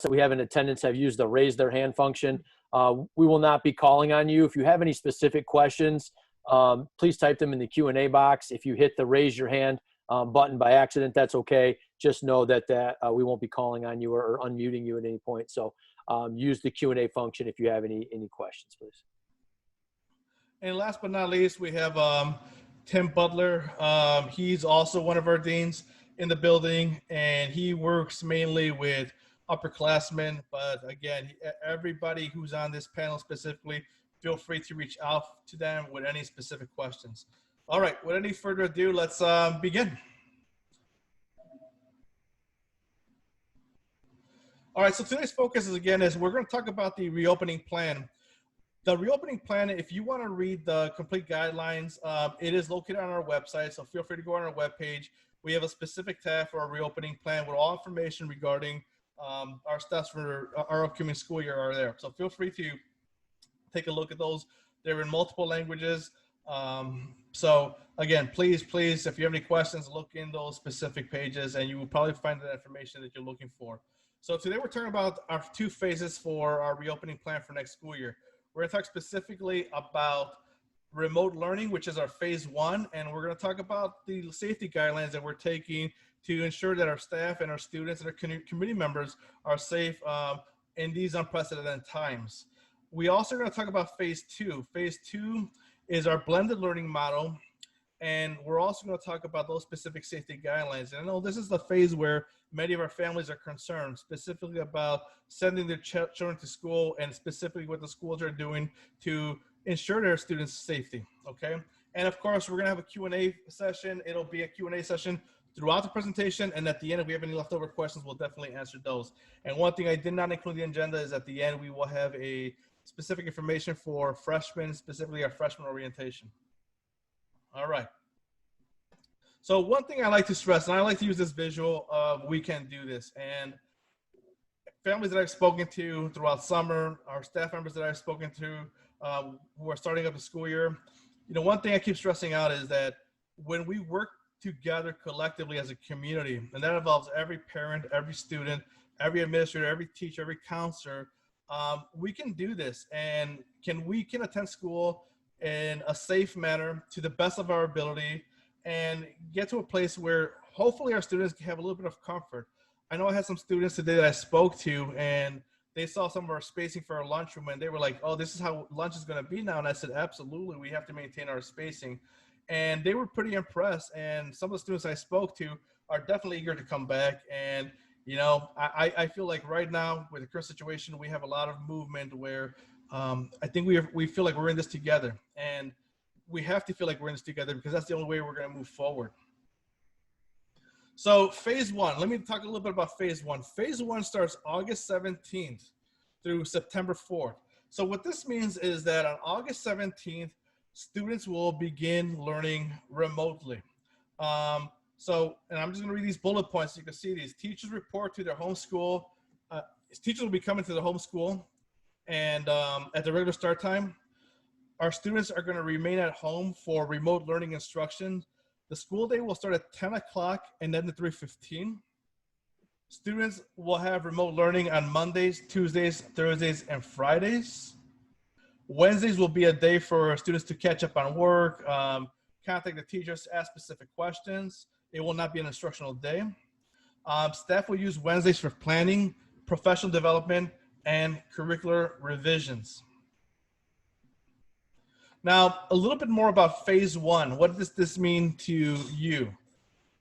that we have in attendance have used the raise their hand function. We will not be calling on you. If you have any specific questions, please type them in the Q&A box. If you hit the raise your hand button by accident, that's okay. Just know that we won't be calling on you or unmuting you at any point. So use the Q&A function if you have any questions, please. And last but not least, we have Tim Butler. He's also one of our deans in the building, and he works mainly with upperclassmen. But again, everybody who's on this panel specifically, feel free to reach out to them with any specific questions. All right, without any further ado, let's begin. All right, so today's focus is we're going to talk about the reopening plan. The reopening plan, if you want to read the complete guidelines, it is located on our website, so feel free to go on our webpage. We have a specific tab for our reopening plan with all information regarding our steps for our upcoming school year are there. So feel free to take a look at those. They're in multiple languages. So again, please, if you have any questions, look in those specific pages and you will probably find the information that you're looking for. So today we're talking about our 2 phases for our reopening plan for next school year. We're going to talk specifically about remote learning, which is our phase 1, and we're going to talk about the safety guidelines that we're taking to ensure that our staff and our students and our community members are safe in these unprecedented times. We also are going to talk about phase 2. Phase 2 is our blended learning model, and we're also going to talk about those specific safety guidelines. And I know this is the phase where many of our families are concerned, specifically about sending their children to school and specifically what the schools are doing to ensure their students' safety, okay? And of course, we're gonna have a Q&A session. It'll be a Q&A session throughout the presentation, and at the end, if we have any leftover questions, we'll definitely answer those. And one thing I did not include in the agenda is at the end, we will have a specific information for freshmen, specifically our freshman orientation. All right. So one thing I like to stress, and I like to use this visual of we can do this. And families that I've spoken to throughout summer, our staff members that I've spoken to who are starting up the school year, you know, one thing I keep stressing out is that when we work together collectively as a community, and that involves every parent, every student, every administrator, every teacher, every counselor, we can do this. And we can attend school in a safe manner to the best of our ability and get to a place where hopefully our students can have a little bit of comfort. I know I had some students today that I spoke to, and they saw some of our spacing for our lunchroom, and they were like, oh, this is how lunch is going to be now. And I said, absolutely, we have to maintain our spacing. And they were pretty impressed. And some of the students I spoke to are definitely eager to come back. And, you know, I feel like right now with the current situation, we have a lot of movement where I think we feel like we're in this together. And we have to feel like we're in this together because that's the only way we're going to move forward. So phase 1, let me talk a little bit about phase 1. Phase 1 starts August 17th through September 4th. So what this means is that on August 17th, students will begin learning remotely. And I'm just going to read these bullet points so you can see these. Teachers report to their home school. Teachers will be coming to the home school and at the regular start time. Our students are going to remain at home for remote learning instruction. The school day will start at 10 o'clock and then at 3:15. Students will have remote learning on Mondays, Tuesdays, Thursdays, and Fridays. Wednesdays will be a day for students to catch up on work, contact the teachers, ask specific questions. It will not be an instructional day. Staff will use Wednesdays for planning, professional development, and curricular revisions. Now, a little bit more about phase 1. What does this mean to you?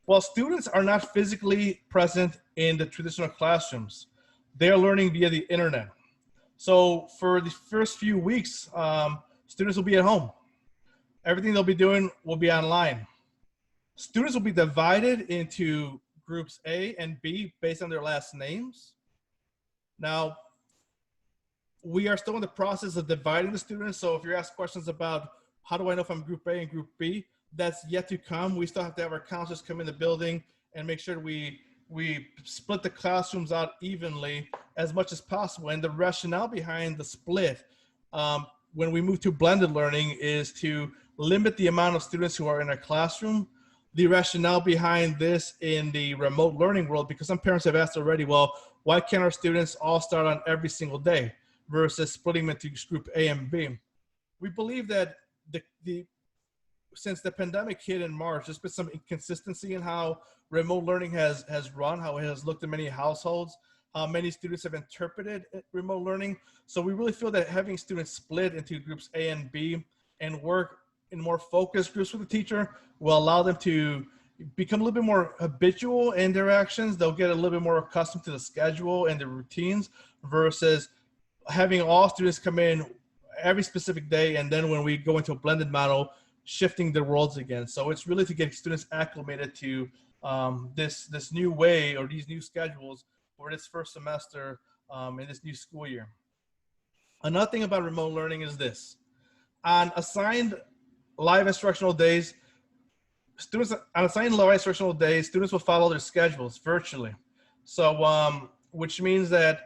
Well, students are not physically present in the traditional classrooms. They are learning via the internet. So for the first few weeks, students will be at home. Everything they'll be doing will be online. Students will be divided into groups A and B based on their last names. Now, we are still in the process of dividing the students. So if you're asked questions about how do I know if I'm group A and group B, that's yet to come. We still have to have our counselors come in the building and make sure we split the classrooms out evenly as much as possible. And the rationale behind the split when we move to blended learning is to limit the amount of students who are in a classroom. the rationale behind this in the remote learning world, because some parents have asked already, well, why can't our students all start on every single day versus splitting them into group A and B? We believe that since the pandemic hit in March, there's been some inconsistency in how remote learning has run, how it has looked in many households, how many students have interpreted remote learning. So we really feel that having students split into groups A and B and work in more focused groups with the teacher will allow them to become a little bit more habitual in their actions. They'll get a little bit more accustomed to the schedule and the routines versus having all students come in every specific day, and then when we go into a blended model, shifting their roles again. So it's really to get students acclimated to this new way or these new schedules for this first semester in this new school year. Another thing about remote learning is this. On assigned live instructional days, students will follow their schedules virtually. So, which means that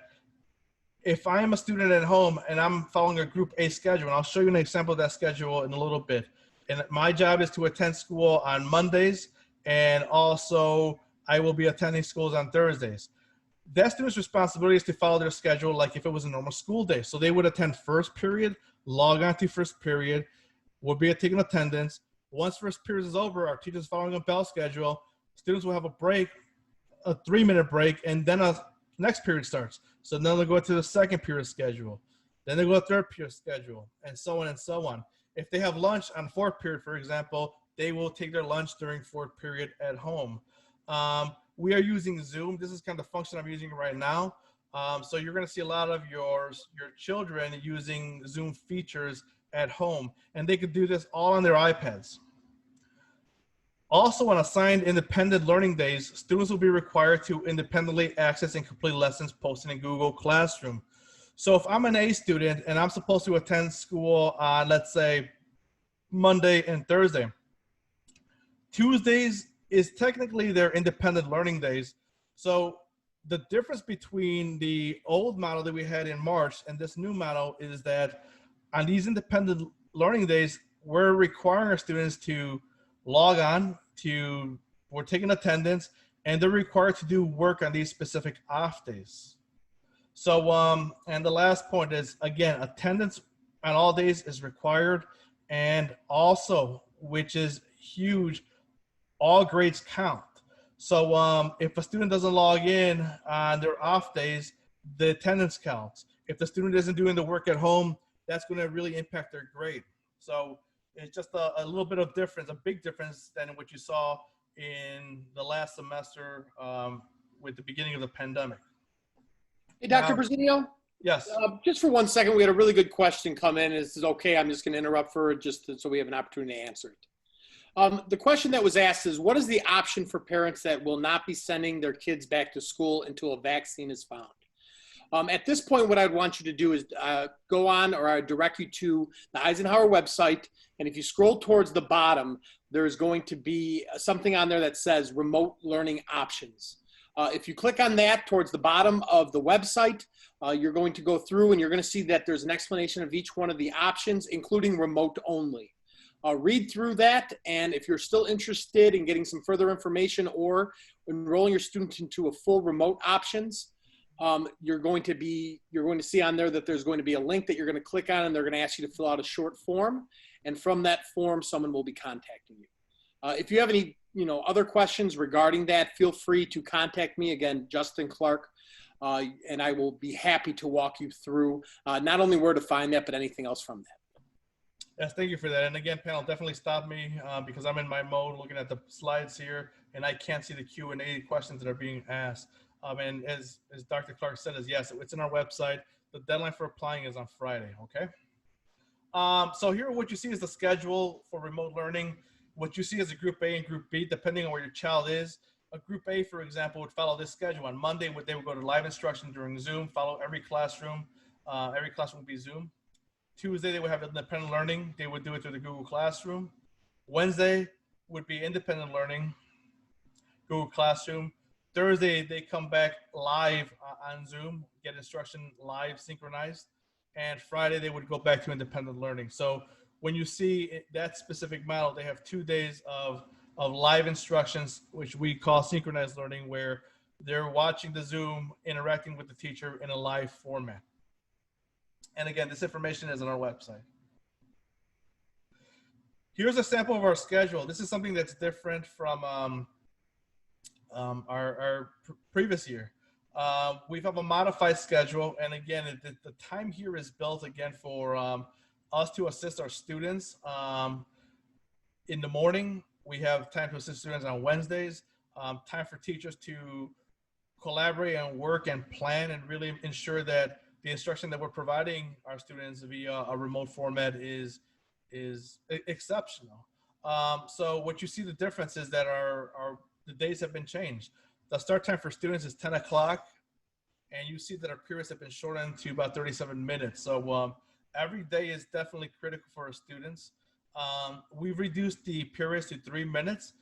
if I am a student at home and I'm following a group A schedule, and I'll show you an example of that schedule in a little bit. And my job is to attend school on Mondays, and also I will be attending schools on Thursdays. That student's responsibility is to follow their schedule like if it was a normal school day. So they would attend first period, log on to first period, will be taking attendance. Once first period is over, our teacher's following a bell schedule. Students will have a break, a 3-minute break, and then a next period starts. So then they'll go to the second period schedule. Then they go to third period schedule, and so on and so on. If they have lunch on fourth period, for example, they will take their lunch during fourth period at home. We are using Zoom. This is kind of the function I'm using right now. So you're going to see a lot of your children using Zoom features at home, and they could do this all on their iPads. Also, on assigned independent learning days, students will be required to independently access and complete lessons posted in Google Classroom. So if I'm an A student and I'm supposed to attend school on, let's say, Monday and Thursday, Tuesdays is technically their independent learning days. So the difference between the old model that we had in March and this new model is that on these independent learning days, we're requiring our students to log on, we're taking attendance, and they're required to do work on these specific off days. So, and the last point is, again, attendance on all days is required, and also, which is huge, all grades count. So if a student doesn't log in on their off days, the attendance counts. If the student isn't doing the work at home, that's going to really impact their grade. So it's just a little bit of difference, a big difference than what you saw in the last semester with the beginning of the pandemic. Hey, Dr. Presidio? Yes. Just for 1 second, we had a really good question come in. This is okay. I'm just going to interrupt for it so we have an opportunity to answer it. The question that was asked is, what is the option for parents that will not be sending their kids back to school until a vaccine is found? At this point, what I'd want you to do is go on, or I direct you to the Eisenhower website. And if you scroll towards the bottom, there's going to be something on there that says remote learning options. If you click on that towards the bottom of the website, you're going to go through and you're going to see that there's an explanation of each one of the options, including remote only. Read through that, and if you're still interested in getting some further information or enrolling your students into a full remote options, you're going to see on there that there's going to be a link that you're going to click on, and they're going to ask you to fill out a short form, and from that form, someone will be contacting you. If you have any other questions regarding that, feel free to contact me, again, Justin Clark, and I will be happy to walk you through not only where to find that, but anything else from that. Yes, thank you for that. And again, panel, definitely stop me because I'm in my mode looking at the slides here, and I can't see the Q&A questions that are being asked. And as Dr. Clark said, yes, it's in our website. The deadline for applying is on Friday, okay? So here what you see is the schedule for remote learning. What you see is a group A and group B, depending on where your child is. A group A, for example, would follow this schedule. On Monday, they would go to live instruction during Zoom, follow every classroom. Every classroom would be Zoom. Tuesday, they would have independent learning. They would do it through the Google Classroom. Wednesday would be independent learning, Google Classroom. Thursday, they come back live on Zoom, get instruction live, synchronized. And Friday, they would go back to independent learning. So when you see that specific model, they have 2 days of of live instructions, which we call synchronized learning, where they're watching the Zoom, interacting with the teacher in a live format. And again, this information is on our website. Here's a sample of our schedule. This is something that's different from our previous year. We have a modified schedule, and again, the time here is built again for us to assist our students. In the morning, we have time to assist students on Wednesdays, time for teachers to collaborate and work and plan and really ensure that the instruction that we're providing our students via a remote format is exceptional. So what you see the difference is that the days have been changed. The start time for students is 10 o'clock, and you see that our periods have been shortened to about 37 minutes. So every day is definitely critical for our students. We've reduced the periods to 3 minutes.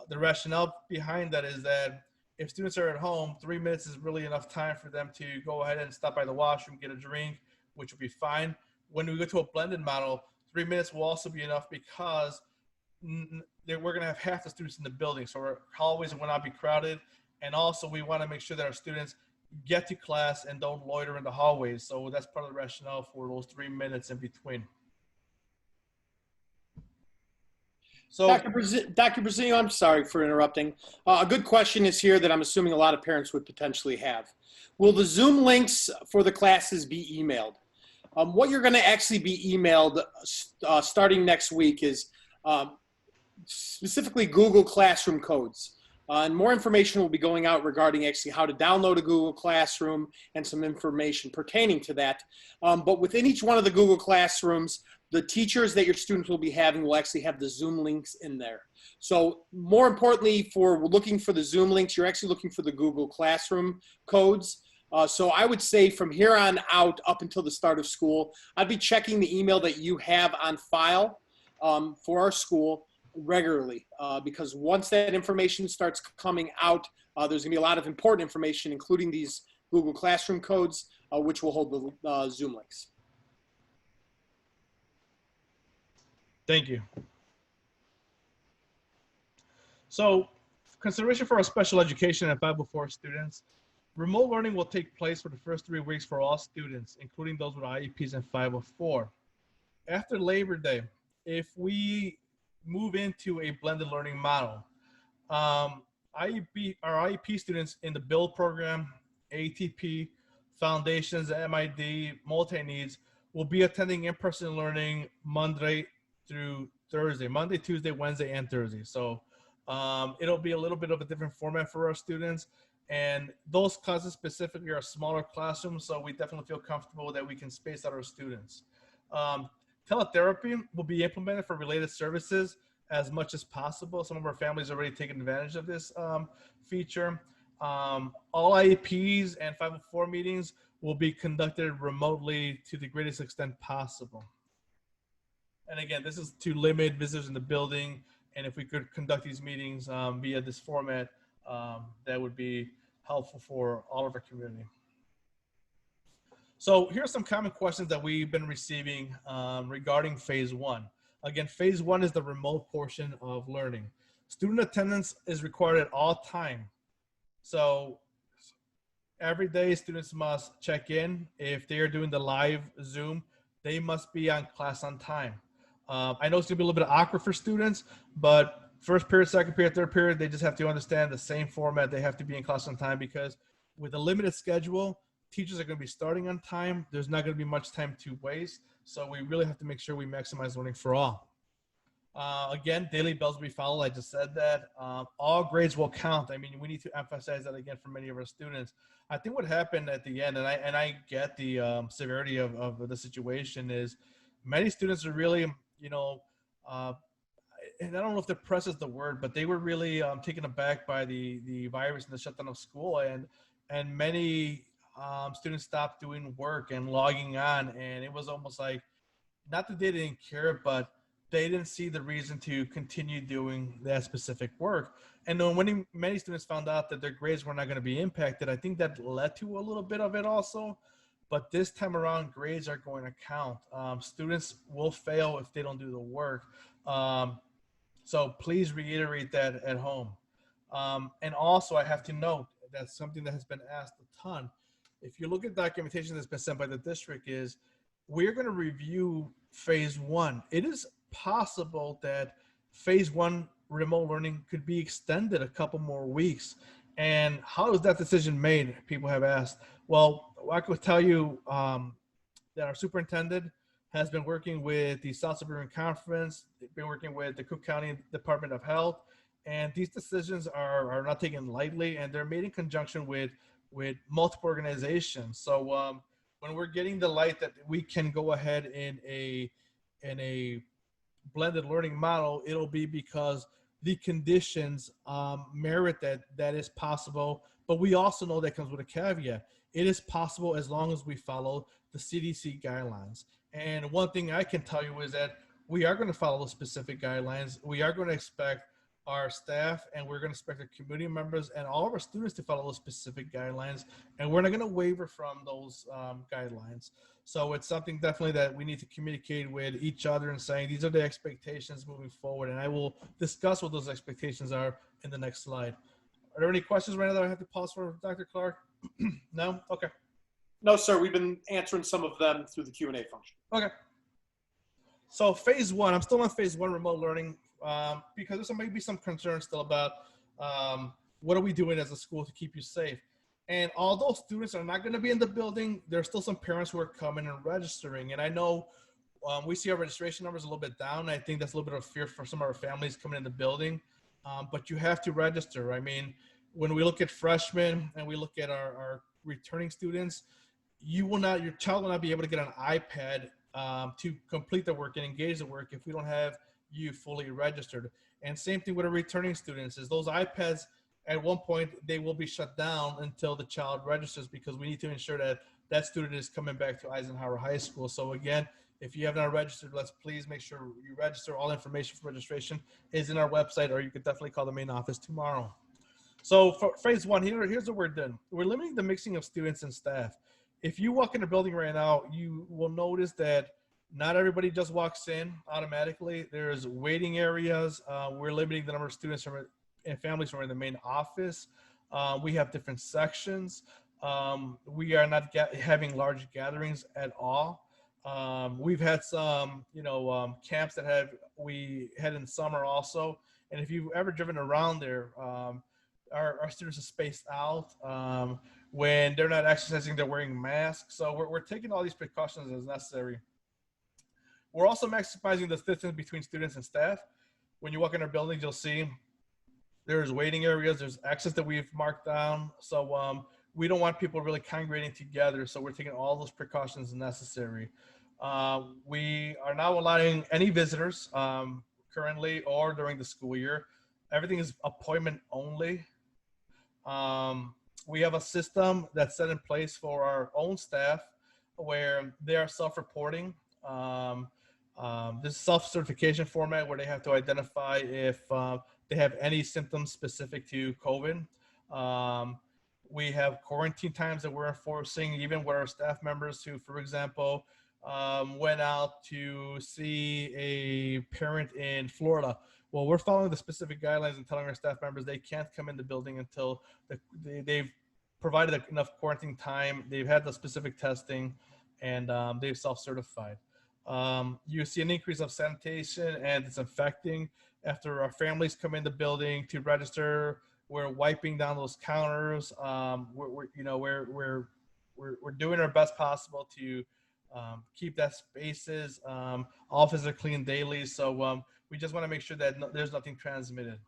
The rationale behind that is that if students are at home, 3 minutes is really enough time for them to go ahead and stop by the washroom, get a drink, which will be fine. When we go to a blended model, 3 minutes will also be enough because we're going to have half the students in the building. So our hallways will not be crowded. And also we want to make sure that our students get to class and don't loiter in the hallways. So that's part of the rationale for those 3 minutes in between. So, Dr. Brazilio, I'm sorry for interrupting. A good question is here that I'm assuming a lot of parents would potentially have. Will the Zoom links for the classes be emailed? What you're going to actually be emailed starting next week is specifically Google Classroom codes. And more information will be going out regarding actually how to download a Google Classroom and some information pertaining to that. But within each one of the Google Classrooms, the teachers that your students will be having will actually have the Zoom links in there. So more importantly, for looking for the Zoom links, you're actually looking for the Google Classroom codes. So I would say from here on out up until the start of school, I'd be checking the email that you have on file for our school regularly, because once that information starts coming out, there's gonna be a lot of important information, including these Google Classroom codes, which will hold the Zoom links. thank you. So, consideration for our special education and 504 students. Remote learning will take place for the first 3 weeks for all students, including those with IEPs and 504. After Labor Day, if we move into a blended learning model, our IEP students in the BUILD program, ATP, Foundations, MID, multi-needs, will be attending in-person learning Monday through Thursday, Monday, Tuesday, Wednesday, and Thursday. So it'll be a little bit of a different format for our students. And those classes specifically are smaller classrooms, so we definitely feel comfortable that we can space out our students. Teletherapy will be implemented for related services as much as possible. Some of our families are already taking advantage of this feature. All IEPs and 504 meetings will be conducted remotely to the greatest extent possible. And again, this is to limit visitors in the building. And if we could conduct these meetings via this format, that would be helpful for all of our community. So here are some common questions that we've been receiving regarding phase 1. Again, phase 1 is the remote portion of learning. Student attendance is required at all time. So every day students must check in. If they are doing the live Zoom, they must be on class on time. I know it's gonna be a little bit awkward for students, but first period, second period, third period, they just have to understand the same format. They have to be in class on time because with a limited schedule, teachers are going to be starting on time. There's not going to be much time to waste. So we really have to make sure we maximize learning for all. Again, daily bells will be followed. I just said that. All grades will count. I mean, we need to emphasize that again for many of our students. I think what happened at the end, and I get the severity of the situation, is many students are really, you know, and I don't know if depressed is the word, but they were really taken aback by the virus and the shutdown of school, and many students stopped doing work and logging on, and it was almost like, not that they didn't care, but they didn't see the reason to continue doing that specific work. And then when many students found out that their grades were not going to be impacted, I think that led to a little bit of it also. But this time around, grades are going to count. Students will fail if they don't do the work. So please reiterate that at home. And also, I have to note that's something that has been asked a ton. If you look at documentation that's been sent by the district, is we're going to review phase one. It is possible that phase one remote learning could be extended a couple more weeks. And how is that decision made? People have asked. Well, I could tell you that our superintendent has been working with the South Suburban Conference, been working with the Cook County Department of Health, and these decisions are not taken lightly, and they're made in conjunction with multiple organizations. So when we're getting the light that we can go ahead in a blended learning model, it'll be because the conditions merit that is possible. But we also know that comes with a caveat. It is possible as long as we follow the CDC guidelines. And one thing I can tell you is that we are going to follow the specific guidelines. We are going to expect our staff, and we're going to expect our community members and all of our students to follow those specific guidelines. And we're not going to waver from those guidelines. So it's something definitely that we need to communicate with each other and saying, these are the expectations moving forward. And I will discuss what those expectations are in the next slide. Are there any questions right now that I have to pause for, Dr. Clark? No? Okay. No, sir. We've been answering some of them through the Q&A function. Okay. So phase one, I'm still on phase one remote learning because there may be some concern still about what are we doing as a school to keep you safe. And although students are not going to be in the building, there's still some parents who are coming and registering. And I know we see our registration numbers a little bit down. I think that's a little bit of fear for some of our families coming in the building. But you have to register. I mean, when we look at freshmen and we look at our returning students, your child will not be able to get an iPad to complete the work and engage the work if we don't have you fully registered. And same thing with our returning students is those iPads at one point they will be shut down until the child registers, because we need to ensure that that student is coming back to Eisenhower High School. So again, if you have not registered, let's please make sure you register. All information for registration is in our website, or you could definitely call the main office tomorrow. So for phase one, here's what we're doing. We're limiting the mixing of students and staff. If you walk in the building right now, you will notice that not everybody just walks in automatically. There's waiting areas. We're limiting the number of students and families from the main office. We have different sections. We are not having large gatherings at all. We've had some, camps that we had in summer also. And if you've ever driven around there, our students are spaced out. When they're not exercising, they're wearing masks. So we're taking all these precautions as necessary. We're also maximizing the distance between students and staff. When you walk in our buildings, you'll see there's waiting areas, there's access that we've marked down. So we don't want people really congregating together. So we're taking all those precautions necessary. We are now allowing any visitors currently or during the school year. Everything is appointment only. We have a system that's set in place for our own staff where they are self-reporting. This self-certification format where they have to identify if they have any symptoms specific to COVID. We have quarantine times that we're enforcing, even with our staff members who, for example, went out to see a parent in Florida. Well, we're following the specific guidelines and telling our staff members they can't come in the building until they've provided enough quarantine time, they've had the specific testing, and they've self-certified. You see an increase of sanitation and disinfecting after our families come in the building to register. We're wiping down those counters. We're doing our best possible to keep that spaces. Offices are clean daily. So we just want to make sure that there's nothing transmitted.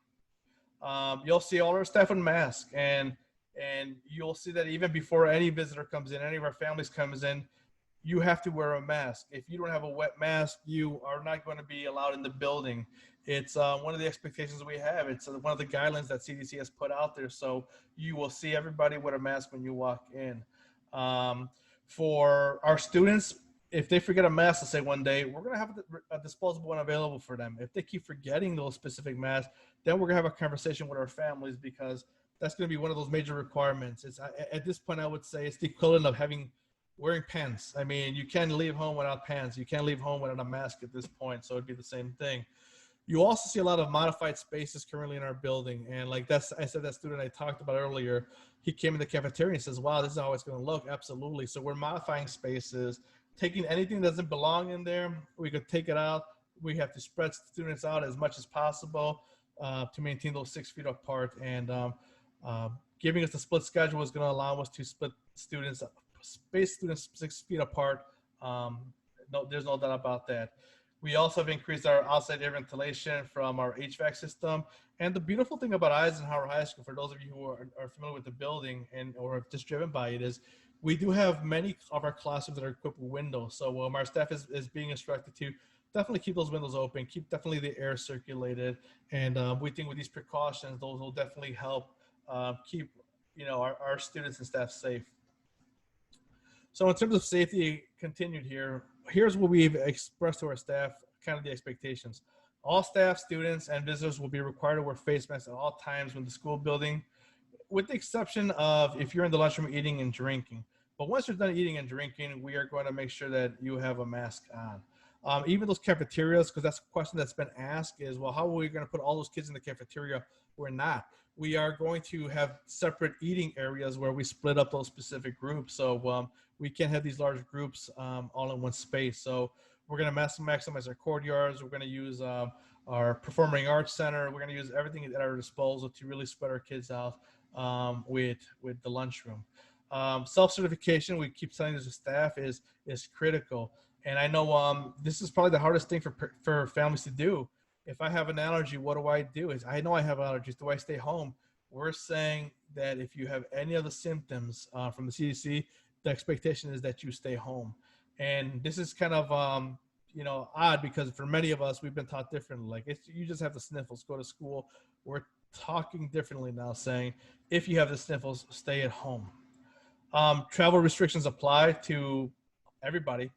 You'll see all our staff in masks, and you'll see that even before any visitor comes in, any of our families comes in, you have to wear a mask. If you don't have a wet mask, you are not going to be allowed in the building. It's one of the expectations we have. It's one of the guidelines that CDC has put out there. So you will see everybody with a mask when you walk in. For our students, if they forget a mask, to say one day, we're going to have a disposable one available for them. If they keep forgetting those specific masks, then we're going to have a conversation with our families, because that's going to be one of those major requirements. It's at this point, I would say it's the equivalent of wearing pants. I mean, you can't leave home without pants. You can't leave home without a mask at this point. So it'd be the same thing. You also see a lot of modified spaces currently in our building. And like I said, that student I talked about earlier, he came in the cafeteria and says, wow, this is how it's going to look. Absolutely. So we're modifying spaces, taking anything that doesn't belong in there. We could take it out. We have to spread students out as much as possible to maintain those 6 feet apart. And giving us a split schedule is going to allow us to split students, space students 6 feet apart. No, there's no doubt about that. We also have increased our outside air ventilation from our HVAC system. And the beautiful thing about Eisenhower High School, for those of you who are familiar with the building and or have just driven by it, is we do have many of our classrooms that are equipped with windows. So our staff is being instructed to definitely keep those windows open, keep definitely the air circulated. And we think with these precautions, those will definitely help keep our students and staff safe. So in terms of safety continued here, here's what we've expressed to our staff, kind of the expectations. All staff, students, and visitors will be required to wear face masks at all times when the school building, with the exception of if you're in the lunchroom eating and drinking. But once you're done eating and drinking, we are going to make sure that you have a mask on. Even those cafeterias, because that's a question that's been asked is, well, how are we going to put all those kids in the cafeteria? We're not. We are going to have separate eating areas where we split up those specific groups. So we can't have these large groups all in one space. So we're going to maximize our courtyards. We're going to use our performing arts center. We're going to use everything at our disposal to really spread our kids out with the lunchroom. Self-certification, we keep telling the staff, is critical. And I know this is probably the hardest thing for families to do. If I have an allergy, what do I do? Is I know I have allergies. Do I stay home? We're saying that if you have any of the symptoms from the CDC, the expectation is that you stay home. And this is kind of odd because for many of us, we've been taught differently. Like you just have the sniffles, go to school. We're talking differently now, saying if you have the sniffles, stay at home. Travel restrictions apply to everybody.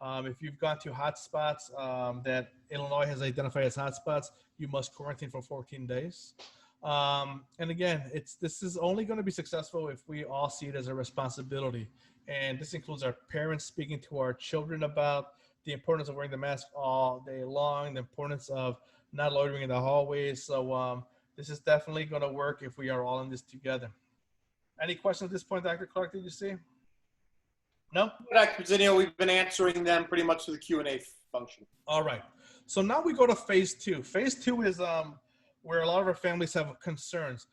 If you've gone to hotspots that Illinois has identified as hotspots, you must quarantine for 14 days. And again, this is only going to be successful if we all see it as a responsibility. And this includes our parents speaking to our children about the importance of wearing the mask all day long, the importance of not loitering in the hallways. So this is definitely going to work if we are all in this together. Any questions at this point, Dr. Clark, did you see? No? Dr. Zinio, we've been answering them pretty much through the Q&A function. All right. So now we go to phase 2. Phase 2 is where a lot of our families have concerns.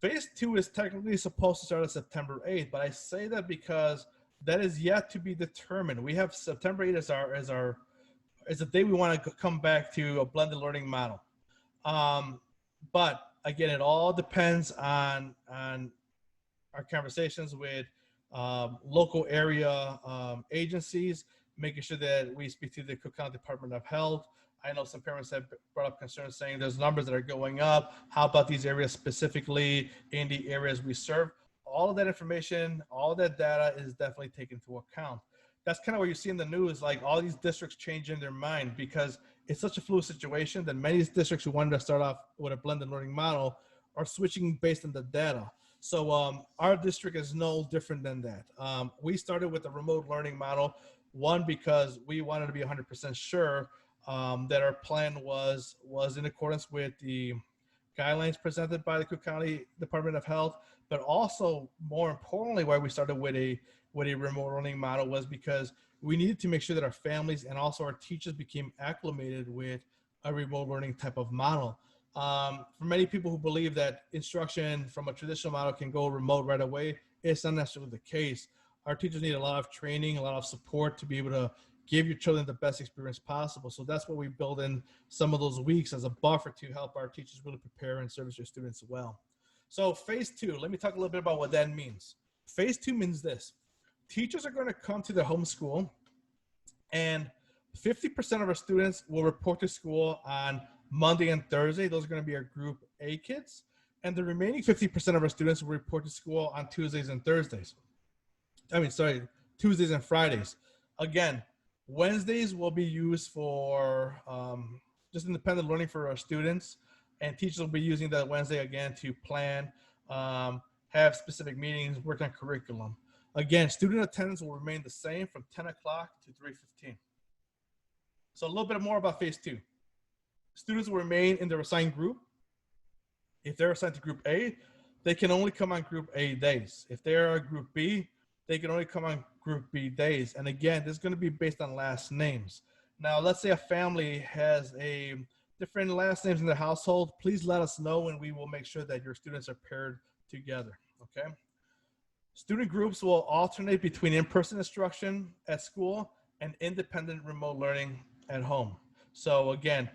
Phase 2 is technically supposed to start on September 8th, but I say that because that is yet to be determined. We have September 8th as the day we want to come back to a blended learning model. But again, it all depends on our conversations with local area agencies, making sure that we speak to the Cook County Department of Health. I know some parents have brought up concerns saying there's numbers that are going up. How about these areas specifically in the areas we serve? All of that information, all of that data is definitely taken into account. That's kind of what you see in the news, like all these districts changing their mind because it's such a fluid situation that many districts who wanted to start off with a blended learning model are switching based on the data. So our district is no different than that. We started with a remote learning model, one, because we wanted to be 100% sure that our plan was in accordance with the guidelines presented by the Cook County Department of Health, but also more importantly, why we started with a remote learning model was because we needed to make sure that our families and also our teachers became acclimated with a remote learning type of model. For many people who believe that instruction from a traditional model can go remote right away, it's not necessarily the case. Our teachers need a lot of training, a lot of support to be able to give your children the best experience possible. So that's what we build in some of those weeks as a buffer to help our teachers really prepare and service your students well. So phase 2, let me talk a little bit about what that means. Phase 2 means this. Teachers are going to come to their home school and 50% of our students will report to school on Monday and Thursday. Those are going to be our group A kids. And the remaining 50% of our students will report to school on Tuesdays and Thursdays. Tuesdays and Fridays. Again, Wednesdays will be used for just independent learning for our students. And teachers will be using that Wednesday again to plan, have specific meetings, work on curriculum. Again, student attendance will remain the same from 10 o'clock to 3:15. So a little bit more about phase 2. Students will remain in their assigned group. If they're assigned to group A, they can only come on group A days. If they are group B, they can only come on group B days. And again, this is going to be based on last names. Now, let's say a family has a different last names in their household. Please let us know and we will make sure that your students are paired together, okay? Student groups will alternate between in-person instruction at school and independent remote learning at home. So again,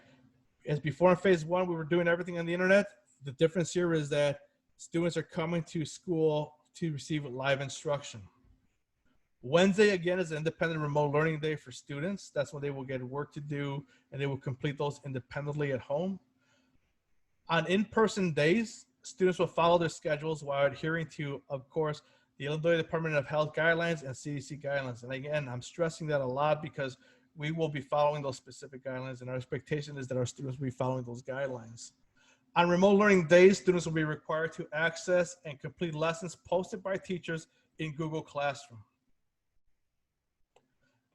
as before in phase one, we were doing everything on the internet. The difference here is that students are coming to school to receive live instruction. Wednesday, again, is an independent remote learning day for students. That's when they will get work to do and they will complete those independently at home. On in-person days, students will follow their schedules while adhering to, of course, the Illinois Department of Health guidelines and CDC guidelines. And again, I'm stressing that a lot because we will be following those specific guidelines, and our expectation is that our students will be following those guidelines. On remote learning days, students will be required to access and complete lessons posted by teachers in Google Classroom.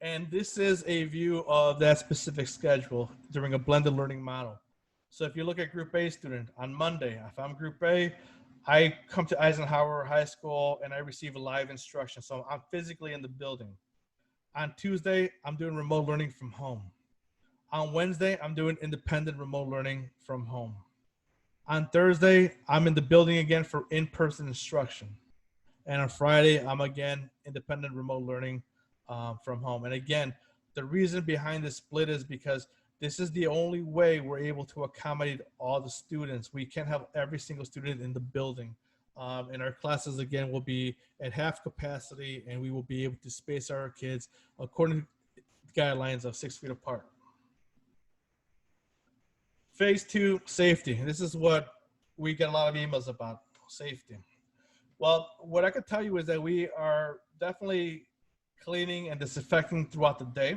And this is a view of that specific schedule during a blended learning model. So if you look at group A student, on Monday, if I'm group A, I come to Eisenhower High School and I receive a live instruction. So I'm physically in the building. On Tuesday, I'm doing remote learning from home. On Wednesday, I'm doing independent remote learning from home. On Thursday, I'm in the building again for in-person instruction. And on Friday, I'm again independent remote learning from home. And again, the reason behind this split is because this is the only way we're able to accommodate all the students. We can't have every single student in the building. And our classes, again, will be at half capacity, and we will be able to space our kids according to guidelines of 6 feet apart. Phase two, safety. This is what we get a lot of emails about, safety. Well, what I could tell you is that we are definitely cleaning and disinfecting throughout the day.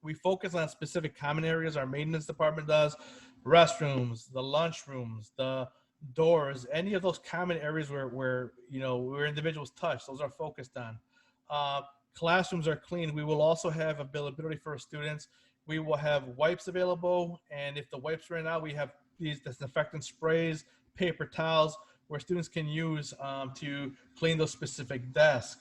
We focus on specific common areas. Our maintenance department does, restrooms, the lunchrooms, the doors, any of those common areas where individuals touch, those are focused on. Classrooms are clean. We will also have availability for our students. We will have wipes available, and if the wipes ran out, we have these disinfectant sprays, paper towels, where students can use to clean those specific desks.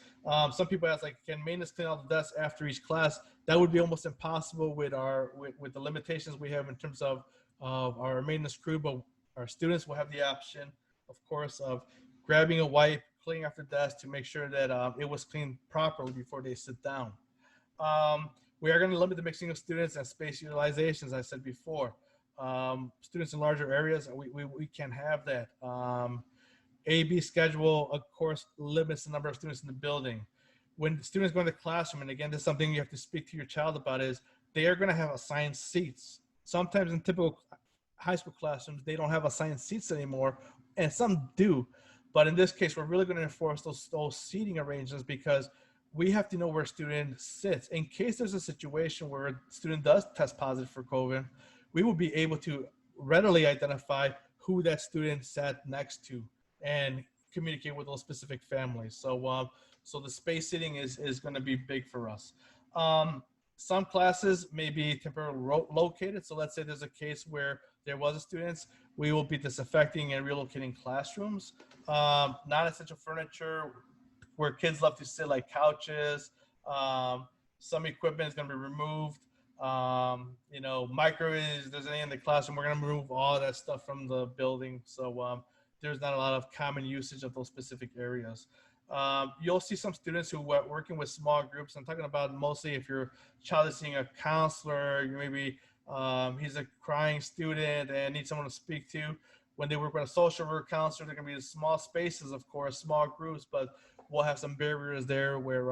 Some people ask, like, can maintenance clean all the desks after each class? That would be almost impossible with the limitations we have in terms of our maintenance crew, but our students will have the option, of course, of grabbing a wipe, cleaning off the desk to make sure that it was cleaned properly before they sit down. We are going to limit the mixing of students and space utilization, as I said before. Students in larger areas, we can't have that. A-B schedule, of course, limits the number of students in the building. When students go into the classroom, and again, this is something you have to speak to your child about, is they are going to have assigned seats. Sometimes in typical high school classrooms, they don't have assigned seats anymore, and some do. But in this case, we're really going to enforce those seating arrangements because we have to know where a student sits. In case there's a situation where a student does test positive for COVID, we will be able to readily identify who that student sat next to and communicate with those specific families. So, so the space sitting is going to be big for us. Some classes may be temporarily located. So let's say there's a case where there was a student, we will be disinfecting and relocating classrooms. Non-essential furniture where kids love to sit, like couches, some equipment is going to be removed. Microwaves, if there's any in the classroom, we're going to remove all that stuff from the building. So there's not a lot of common usage of those specific areas. You'll see some students who are working with small groups. I'm talking about mostly if your child is seeing a counselor, you maybe he's a crying student and needs someone to speak to. When they work with a social work counselor, they're going to be small spaces, of course, small groups, but we'll have some barriers there where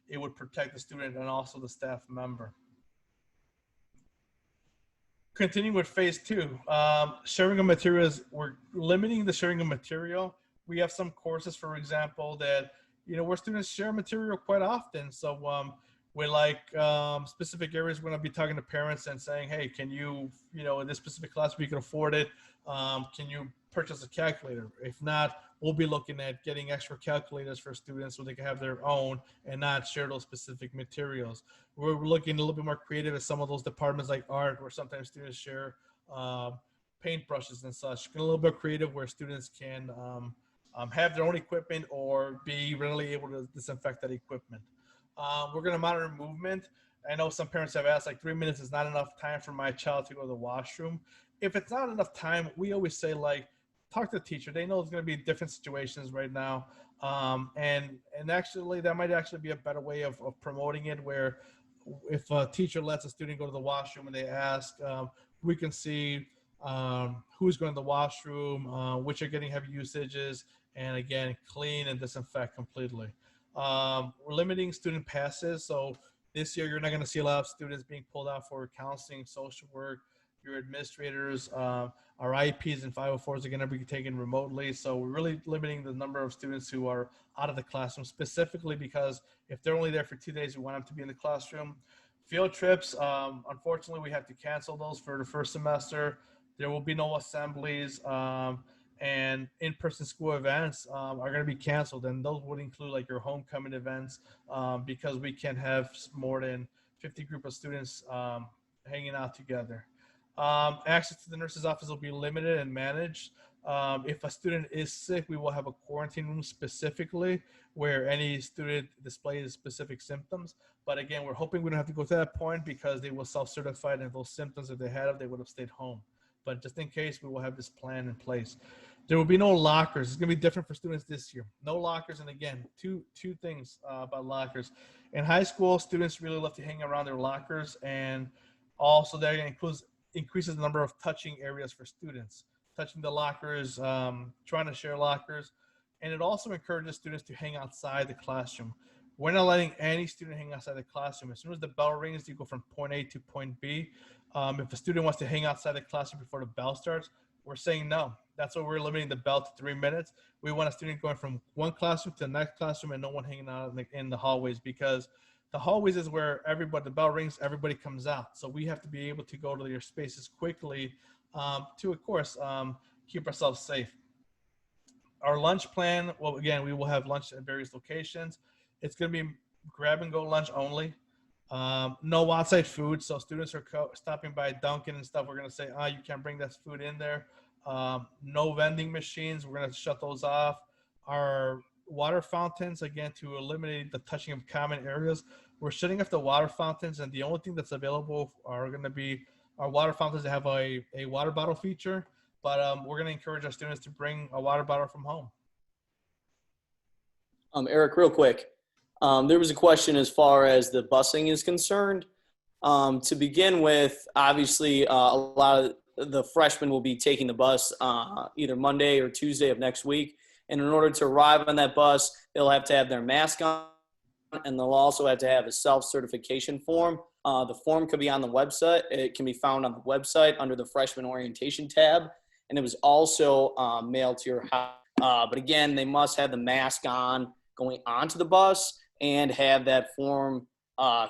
it would protect the student and also the staff member. Continuing with phase two, sharing of materials. We're limiting the sharing of material. We have some courses, for example, that, where students share material quite often. So with specific areas, we're going to be talking to parents and saying, hey, can you, in this specific class, we can afford it. Can you purchase a calculator? If not, we'll be looking at getting extra calculators for students so they can have their own and not share those specific materials. We're looking a little bit more creative at some of those departments like art, where sometimes students share paintbrushes and such. Get a little bit creative where students can have their own equipment or be readily able to disinfect that equipment. We're going to monitor movement. I know some parents have asked, like 3 minutes is not enough time for my child to go to the washroom. If it's not enough time, we always say, like, talk to the teacher. They know it's going to be different situations right now. And actually, that might actually be a better way of promoting it, where if a teacher lets a student go to the washroom and they ask, we can see who's going to the washroom, which are getting heavy usages, and again, clean and disinfect completely. We're limiting student passes. So this year, you're not going to see a lot of students being pulled out for counseling, social work. Your administrators, our IEPs and 504s are going to be taken remotely. So we're really limiting the number of students who are out of the classroom, specifically because if they're only there for 2 days, we want them to be in the classroom. Field trips, unfortunately, we have to cancel those for the first semester. There will be no assemblies, and in-person school events are going to be canceled. And those would include like your homecoming events, because we can't have more than 50 group of students hanging out together. Access to the nurse's office will be limited and managed. If a student is sick, we will have a quarantine room specifically where any student displays specific symptoms. But again, we're hoping we don't have to go to that point, because they will self-certify, and if those symptoms, if they had them, they would have stayed home. But just in case, we will have this plan in place. There will be no lockers. It's going to be different for students this year. No lockers. And again, two things about lockers. In high school, students really love to hang around their lockers, and also that increases the number of touching areas for students, touching the lockers, trying to share lockers. And it also encourages students to hang outside the classroom. We're not letting any student hang outside the classroom. As soon as the bell rings, you go from point A to point B. If a student wants to hang outside the classroom before the bell starts, we're saying no. That's why we're limiting the bell to 3 minutes. We want a student going from one classroom to the next classroom, and no one hanging out in the hallways, because the hallways is where the bell rings, everybody comes out. So we have to be able to go to your spaces quickly to, of course, keep ourselves safe. Our lunch plan, well, again, we will have lunch at various locations. It's going to be grab and go lunch only. No outside food. So students are stopping by Dunkin' and stuff. We're going to say, you can't bring that food in there. No vending machines. We're going to shut those off. Our water fountains, again, to eliminate the touching of common areas, we're shutting off the water fountains, and the only thing that's available are going to be our water fountains that have a water bottle feature. But we're going to encourage our students to bring a water bottle from home. Eric, real quick, there was a question as far as the busing is concerned. To begin with, obviously, a lot of the freshmen will be taking the bus either Monday or Tuesday of next week. And in order to arrive on that bus, they'll have to have their mask on, and they'll also have to have a self-certification form. The form could be on the website. It can be found on the website under the freshman orientation tab. And it was also mailed to your house. But again, they must have the mask on going onto the bus and have that form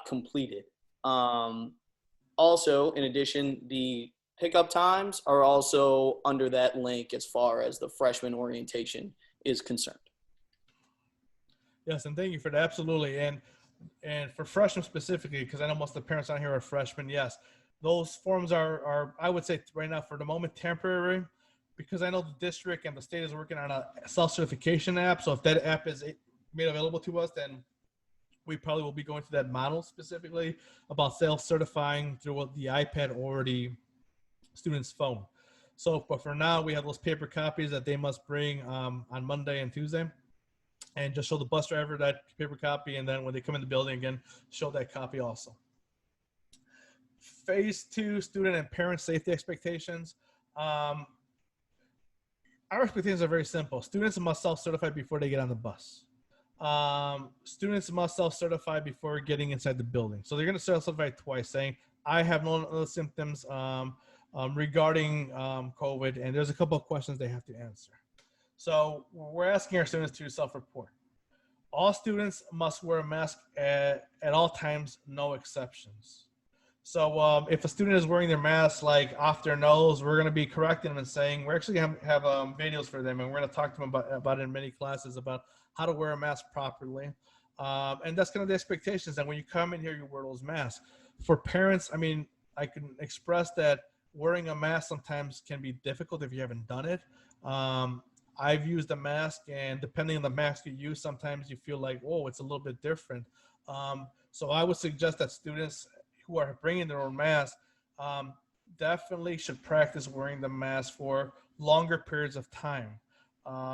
completed. Also, in addition, the pickup times are also under that link as far as the freshman orientation is concerned. Yes, and thank you for that. Absolutely. And for freshmen specifically, because I know most of the parents on here are freshmen, yes, those forms are, I would say right now for the moment, temporary, because I know the district and the state is working on a self-certification app. So if that app is made available to us, then we probably will be going to that model specifically about self-certifying through the iPad or the student's phone. So, but for now, we have those paper copies that they must bring on Monday and Tuesday, and just show the bus driver that paper copy, and then when they come in the building again, show that copy also. Phase 2, student and parent safety expectations. Our expectations are very simple. Students must self-certify before they get on the bus. Students must self-certify before getting inside the building. So they're going to self-certify twice, saying, I have no symptoms regarding COVID, and there's a couple of questions they have to answer. So we're asking our students to self-report. All students must wear a mask at all times, no exceptions. So if a student is wearing their mask like off their nose, we're going to be correcting them and saying, we're actually going to have videos for them, and we're going to talk to them about it in many classes about how to wear a mask properly. And that's kind of the expectations, that when you come in here, you wear those masks. For parents, I mean, I can express that wearing a mask sometimes can be difficult if you haven't done it. I've used a mask, and depending on the mask you use, sometimes you feel like, oh, it's a little bit different. So I would suggest that students who are bringing their own mask um, definitely should practice wearing the mask for longer periods of time,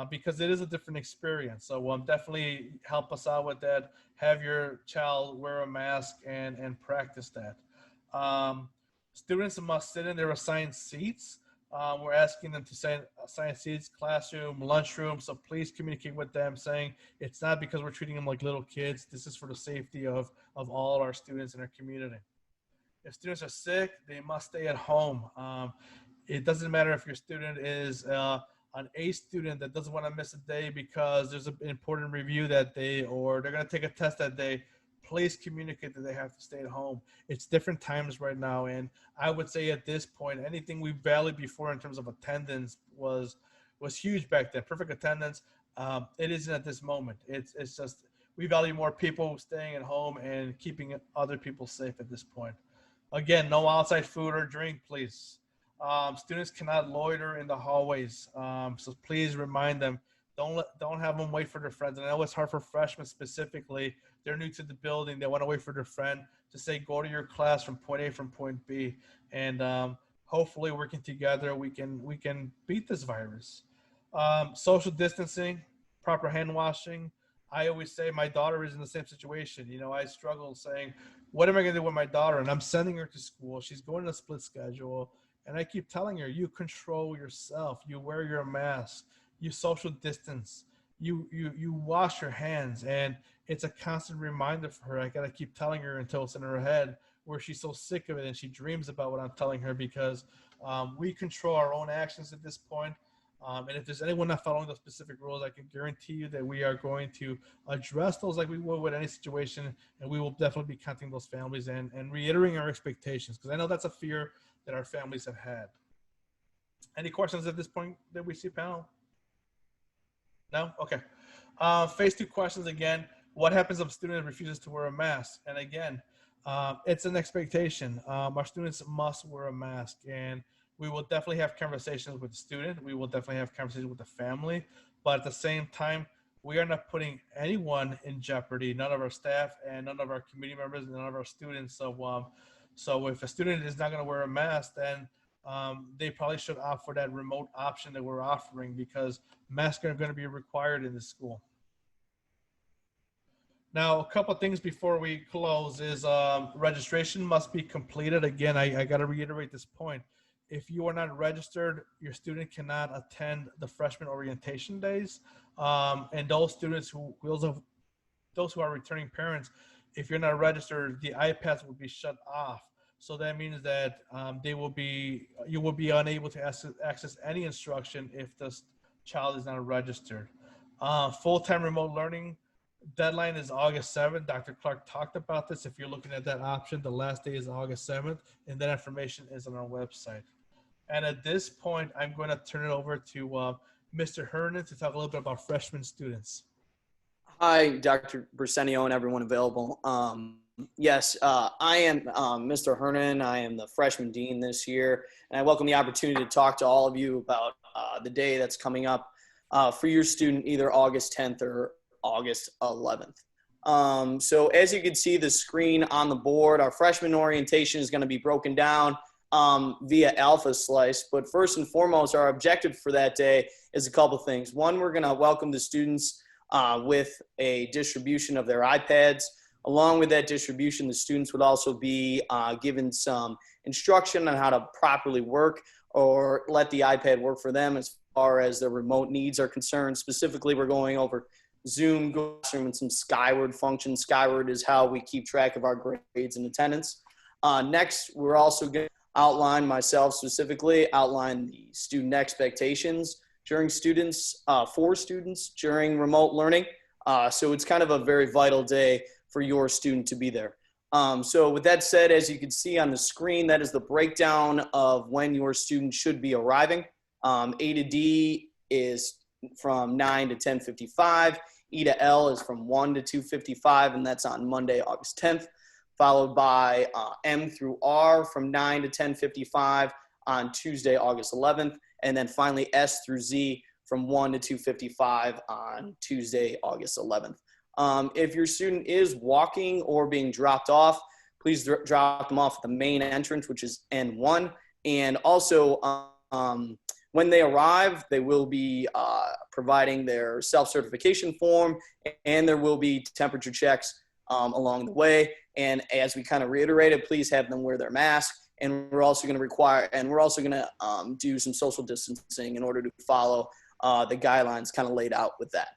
because it is a different experience. So definitely help us out with that. Have your child wear a mask and practice that. Students must sit in their assigned seats. We're asking them to say assigned seats, classroom, lunchroom. So please communicate with them, saying it's not because we're treating them like little kids. This is for the safety of all our students in our community. If students are sick, they must stay at home. It doesn't matter if your student is an A student that doesn't want to miss a day because there's an important review that day, or they're going to take a test that day. Please communicate that they have to stay at home. It's different times right now, and I would say at this point, anything we valued before in terms of attendance was huge back then. Perfect attendance. It isn't at this moment. It's just we value more people staying at home and keeping other people safe at this point. Again, no outside food or drink, please. Students cannot loiter in the hallways, so please remind them. Don't have them wait for their friends. And I know it's hard for freshmen specifically. They're new to the building. They want to wait for their friend to say, go to your class from point A from point B, and hopefully working together we can beat this virus. Social distancing, proper hand washing. I always say my daughter is in the same situation. You know, I struggle saying, what am I going to do with my daughter? And I'm sending her to school. She's going on a split schedule. And I keep telling her, you control yourself. You wear your mask. You social distance. You wash your hands. And it's a constant reminder for her. I got to keep telling her until it's in her head where she's so sick of it and she dreams about what I'm telling her, because we control our own actions at this point. And if there's anyone not following those specific rules, I can guarantee you that we are going to address those like we would with any situation, and we will definitely be contacting those families and reiterating our expectations, because I know that's a fear that our families have had. Any questions at this point that we see, panel? No? Okay. Phase 2 questions again. What happens if a student refuses to wear a mask? And again, it's an expectation. Our students must wear a mask, and we will definitely have conversations with the student. We will definitely have conversations with the family. But at the same time, we are not putting anyone in jeopardy, none of our staff and none of our community members and none of our students. So if a student is not going to wear a mask, then they probably should opt for that remote option that we're offering, because masks are going to be required in the school. Now, a couple of things before we close is registration must be completed. Again, I got to reiterate this point. If you are not registered, your student cannot attend the freshman orientation days. And those students those who are returning parents, if you're not registered, the iPads will be shut off. So that means that you will be unable to access any instruction if the child is not registered. Full-time remote learning deadline is August 7th. Dr. Clark talked about this. If you're looking at that option, the last day is August 7th, and that information is on our website. And at this point, I'm going to turn it over to Mr. Hernan to talk a little bit about freshman students. Hi, Dr. Bersenio and everyone available. Yes, I am Mr. Hernan. I am the freshman dean this year, and I welcome the opportunity to talk to all of you about the day that's coming up for your student, either August 10th or August 11th. So as you can see the screen on the board, our freshman orientation is going to be broken down via Alpha Slice. But first and foremost, our objective for that day is a couple things. One, we're going to welcome the students with a distribution of their iPads. Along with that distribution, the students would also be given some instruction on how to properly work or let the iPad work for them as far as their remote needs are concerned. Specifically, we're going over Zoom, Classroom, and some Skyward functions. Skyward is how we keep track of our grades and attendance. Next, we're also going to outline, myself specifically, outline the student expectations for students during remote learning. So it's kind of a very vital day for your student to be there. So with that said, as you can see on the screen, that is the breakdown of when your student should be arriving. A to D is from 9 to 10:55. E to L is from 1 to 2:55, and that's on Monday, August 10th, followed by M through R from 9 to 10:55 on Tuesday, August 11th. And then finally S through Z from 1 to 2:55 on Tuesday, August 11th. If your student is walking or being dropped off, please drop them off at the main entrance, which is N1. And also, when they arrive, they will be providing their self-certification form, and there will be temperature checks along the way. And as we kind of reiterated, please have them wear their mask. And we're also going to do some social distancing in order to follow the guidelines kind of laid out with that.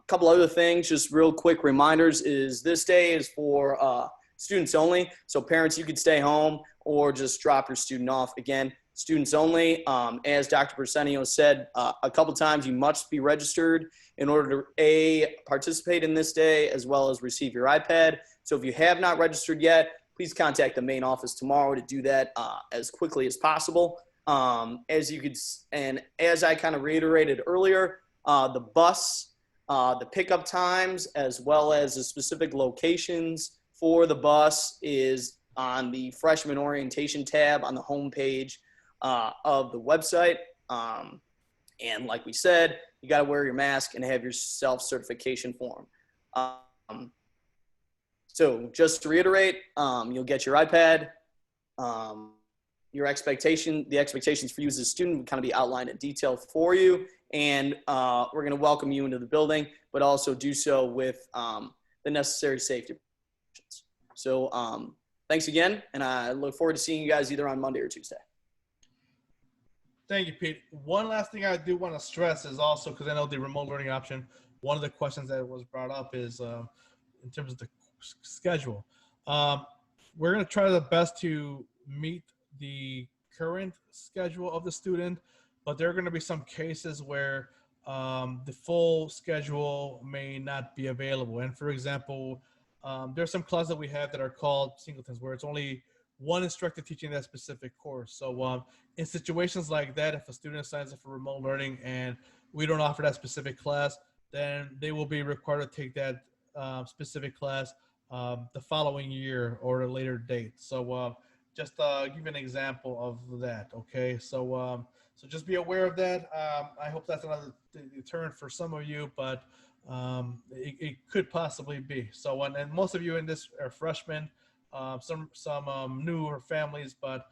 Couple other things, just real quick reminders, is this day is for students only. So parents, you could stay home or just drop your student off. Again, students only. As Dr. Persenio said a couple times, you must be registered in order to participate in this day as well as receive your iPad. So if you have not registered yet, please contact the main office tomorrow to do that as quickly as possible. As I kind of reiterated earlier, the bus, the pickup times, as well as the specific locations for the bus is on the freshman orientation tab on the homepage of the website. And like we said, you got to wear your mask and have your self-certification form. So just to reiterate, you'll get your iPad. The expectations for you as a student will kind of be outlined in detail for you. And we're going to welcome you into the building, but also do so with the necessary safety precautions. So thanks again, and I look forward to seeing you guys either on Monday or Tuesday. Thank you, Pete. One last thing I do want to stress is also, because I know the remote learning option, one of the questions that was brought up is in terms of the schedule. We're going to try the best to meet the current schedule of the student, but there are going to be some cases where the full schedule may not be available. And for example, there's some classes that we have that are called singletons, where it's only one instructor teaching that specific course. So in situations like that, if a student signs up for remote learning and we don't offer that specific class, then they will be required to take that specific class the following year or a later date. So just give an example of that. Okay. So just be aware of that. I hope that's another deterrent for some of you, but it could possibly be. So, and most of you in this are freshmen, some newer families, but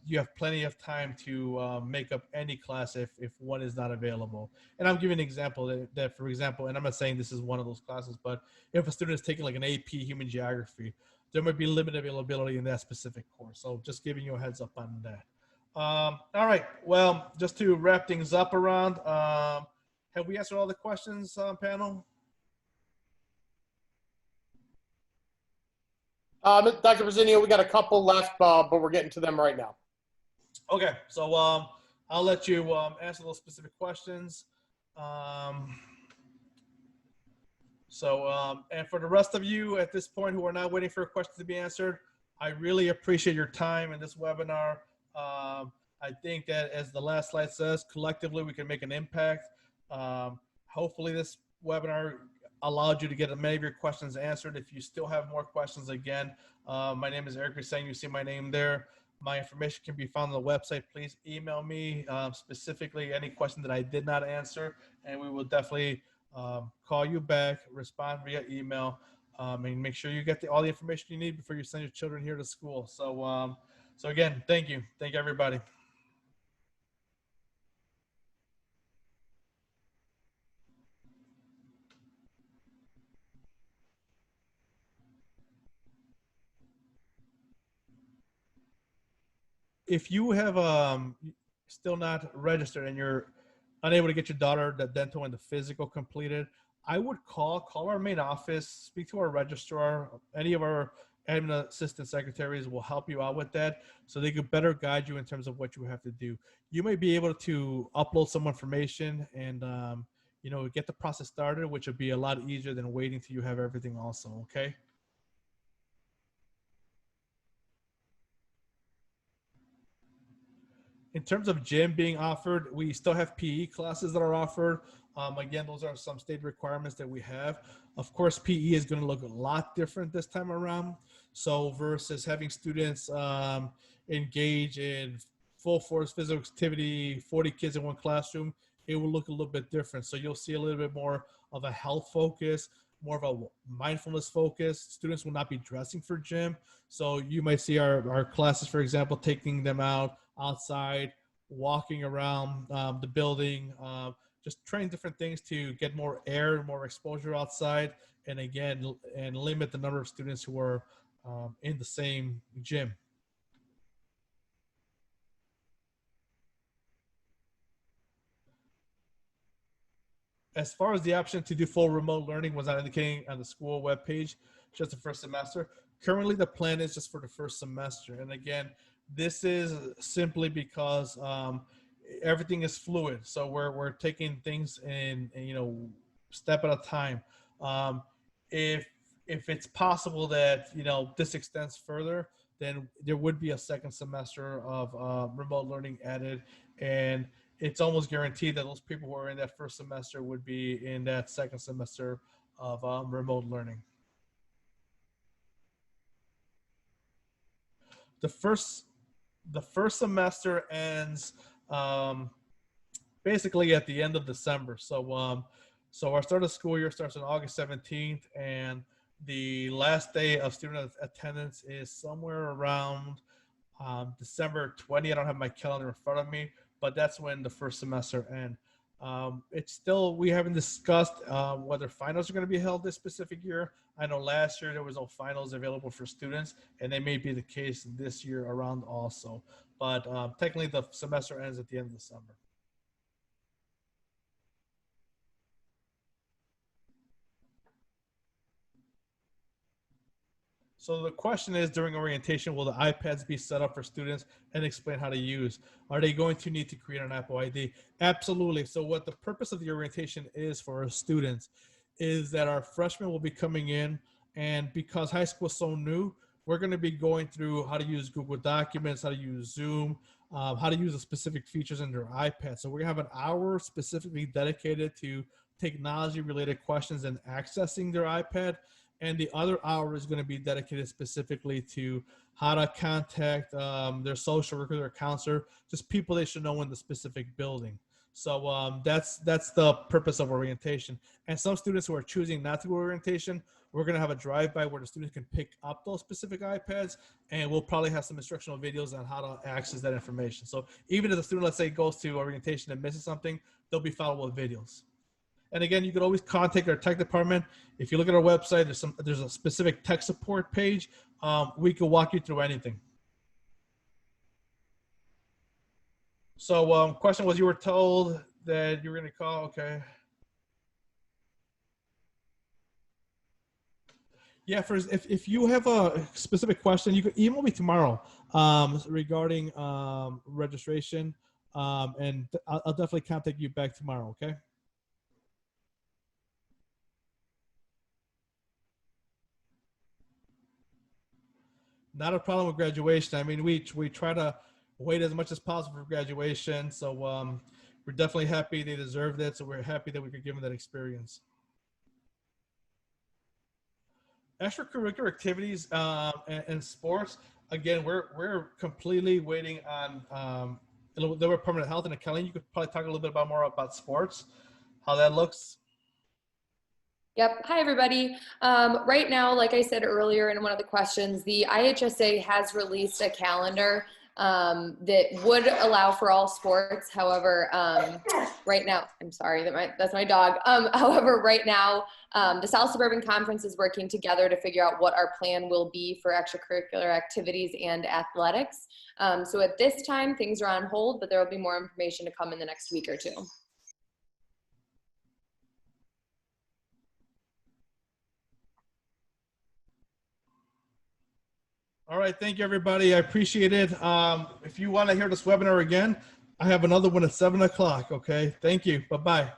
you have plenty of time to make up any class if one is not available. And I'm giving an example that, for example, and I'm not saying this is one of those classes, but if a student is taking like an AP Human Geography, there might be limited availability in that specific course. So just giving you a heads up on that. All right. Well, just to wrap things up around, have we answered all the questions, panel? Dr. Persenio, we got a couple left, but we're getting to them right now. Okay, so I'll let you answer those specific questions. And for the rest of you at this point who are not waiting for a question to be answered, I really appreciate your time in this webinar. I think that, as the last slide says, collectively we can make an impact. Hopefully this webinar allowed you to get many of your questions answered. If you still have more questions, again, my name is Eric Hussein. You see my name there. My information can be found on the website. Please email me specifically any question that I did not answer, and we will definitely call you back, respond via email, and make sure you get all the information you need before you send your children here to school. So, so again, thank you. Thank you, everybody. If you have still not registered and you're unable to get your daughter the dental and the physical completed, I would call our main office, speak to our registrar. Any of our admin assistant secretaries will help you out with that, so they could better guide you in terms of what you have to do. You may be able to upload some information and get the process started, which would be a lot easier than waiting till you have everything also. Okay. In terms of gym being offered, we still have PE classes that are offered. Again, those are some state requirements that we have. Of course, PE is going to look a lot different this time around. So versus having students engage in full force physical activity, 40 kids in one classroom, it will look a little bit different. So you'll see a little bit more of a health focus, more of a mindfulness focus. Students will not be dressing for gym. So you might see our classes, for example, taking them outside, walking around the building, just trying different things to get more air, more exposure outside, and again, and limit the number of students who are in the same gym. As far as the option to do full remote learning was not indicating on the school webpage, just the first semester. Currently, the plan is just for the first semester. And again, this is simply because everything is fluid. So we're taking things in, step at a time. If it's possible that, this extends further, then there would be a second semester of remote learning added. And it's almost guaranteed that those people who are in that first semester would be in that second semester of remote learning. The first semester ends basically at the end of December. So our start of school year starts on August 17th, and the last day of student attendance is somewhere around December 20. I don't have my calendar in front of me, but that's when the first semester ends. It's still, we haven't discussed whether finals are going to be held this specific year. I know last year there was no finals available for students, and they may be the case this year around also. But technically the semester ends at the end of December. So the question is, during orientation, will the iPads be set up for students and explain how to use? Are they going to need to create an Apple ID? Absolutely. So what the purpose of the orientation is for our students is that our freshmen will be coming in, and because high school is so new, we're going to be going through how to use Google Documents, how to use Zoom, how to use the specific features in their iPad. So we're going to have an hour specifically dedicated to technology-related questions and accessing their iPad. And the other hour is going to be dedicated specifically to how to contact their social worker, their counselor, just people they should know in the specific building. So that's the purpose of orientation. And some students who are choosing not to go to orientation, we're going to have a drive-by where the students can pick up those specific iPads, and we'll probably have some instructional videos on how to access that information. So even if the student, let's say, goes to orientation and misses something, they'll be followed with videos. And again, you can always contact our tech department. If you look at our website, there's a specific tech support page. We can walk you through anything. So question was, you were told that you were going to call. Okay. Yeah, if you have a specific question, you can email me tomorrow regarding registration, and I'll definitely contact you back tomorrow, okay? Not a problem with graduation. I mean, we try to wait as much as possible for graduation. So we're definitely happy they deserved it. So we're happy that we could give them that experience. Extracurricular activities and sports. Again, we're completely waiting on the permanent health. And Kelly, you could probably talk a little bit more about sports, how that looks. Yep. Hi, everybody. Right now, like I said earlier in one of the questions, the IHSA has released a calendar that would allow for all sports. However, right now, I'm sorry, that's my dog. However, right now, the South Suburban Conference is working together to figure out what our plan will be for extracurricular activities and athletics. So at this time, things are on hold, but there will be more information to come in the next week or two. All right. Thank you, everybody. I appreciate it. If you want to hear this webinar again, I have another one at 7 o'clock. Okay. Thank you. Bye-bye.